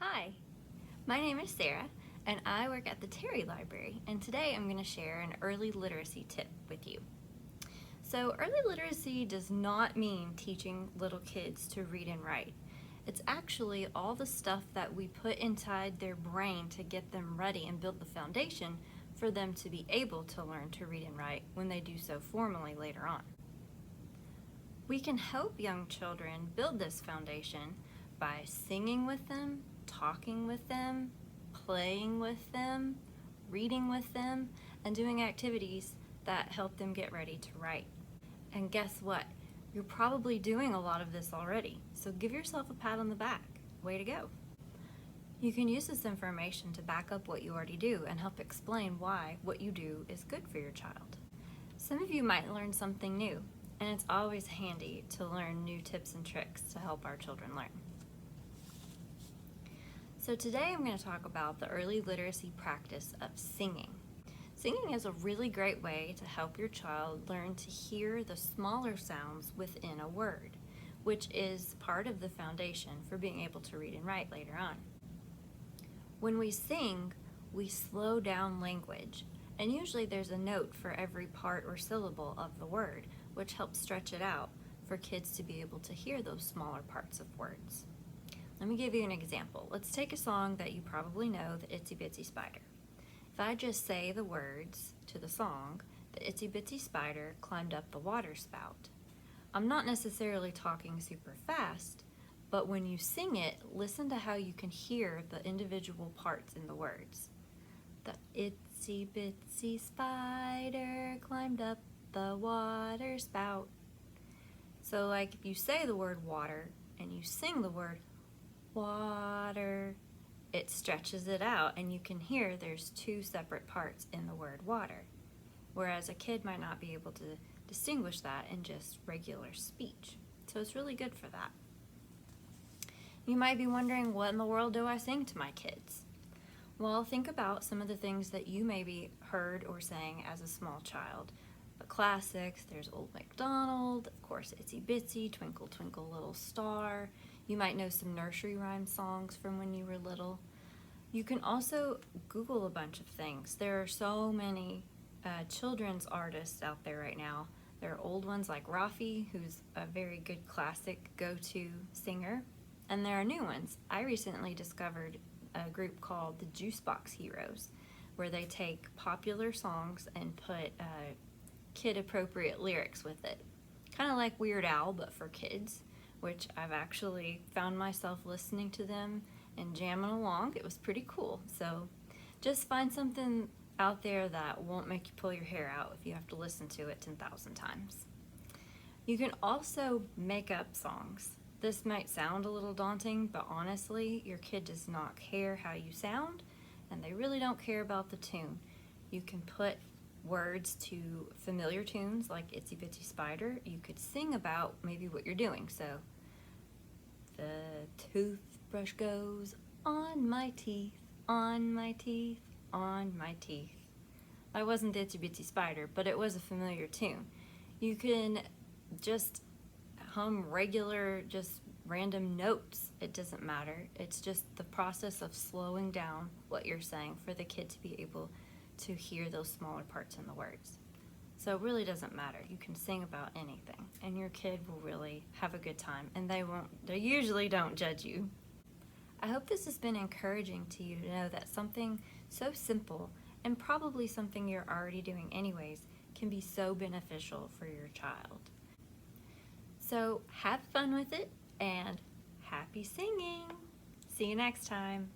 Hi, my name is Sarah and I work at the Terry Library, and today I'm going to share an early literacy tip with you. So early literacy does not mean teaching little kids to read and write. It's actually all the stuff that we put inside their brain to get them ready and build the foundation for them to be able to learn to read and write when they do so formally later on. We can help young children build this foundation by singing with them, talking with them, playing with them, reading with them, and doing activities that help them get ready to write. And guess what? You're probably doing a lot of this already, so give yourself a pat on the back. Way to go. You can use this information to back up what you already do and help explain why what you do is good for your child. Some of you might learn something new, and it's always handy to learn new tips and tricks to help our children learn. So today I'm going to talk about the early literacy practice of singing. Singing is a really great way to help your child learn to hear the smaller sounds within a word, which is part of the foundation for being able to read and write later on. When we sing, we slow down language, and usually there's a note for every part or syllable of the word, which helps stretch it out for kids to be able to hear those smaller parts of words. Let me give you an example. Let's take a song that you probably know, the Itsy Bitsy Spider. If I just say the words to the song, the Itsy Bitsy Spider climbed up the water spout. I'm not necessarily talking super fast, but when you sing it, listen to how you can hear the individual parts in the words. The Itsy Bitsy Spider climbed up the water spout. So like if you say the word water and you sing the word water, it stretches it out and you can hear there's two separate parts in the word water, whereas a kid might not be able to distinguish that in just regular speech. So it's really good for that. You might be wondering, what in the world do I sing to my kids? Well, think about some of the things that you maybe heard or sang as a small child. The classics, there's Old MacDonald, of course Itsy Bitsy, Twinkle Twinkle Little Star. You might know some nursery rhyme songs from when you were little. You can also Google a bunch of things. There are so many children's artists out there right now. There are old ones like Rafi, who's a very good classic go-to singer, and there are new ones. I recently discovered a group called the Juicebox Heroes, where they take popular songs and put kid-appropriate lyrics with it. Kind of like Weird Al, but for kids, which I've actually found myself listening to them and jamming along. It was pretty cool. So just find something out there that won't make you pull your hair out if you have to listen to it 10,000 times. You can also make up songs. This might sound a little daunting, but honestly, your kid does not care how you sound, and they really don't care about the tune. You can put words to familiar tunes like Itsy Bitsy Spider. You could sing about maybe what you're doing. So, the toothbrush goes on my teeth, on my teeth, on my teeth. That wasn't the Itsy Bitsy Spider, but it was a familiar tune. You can just hum regular, just random notes. It doesn't matter. It's just the process of slowing down what you're saying for the kid to be able to hear those smaller parts in the words. So it really doesn't matter. You can sing about anything and your kid will really have a good time, and they usually don't judge you. I hope this has been encouraging to you to know that something so simple, and probably something you're already doing anyways, can be so beneficial for your child. So have fun with it and happy singing. See you next time.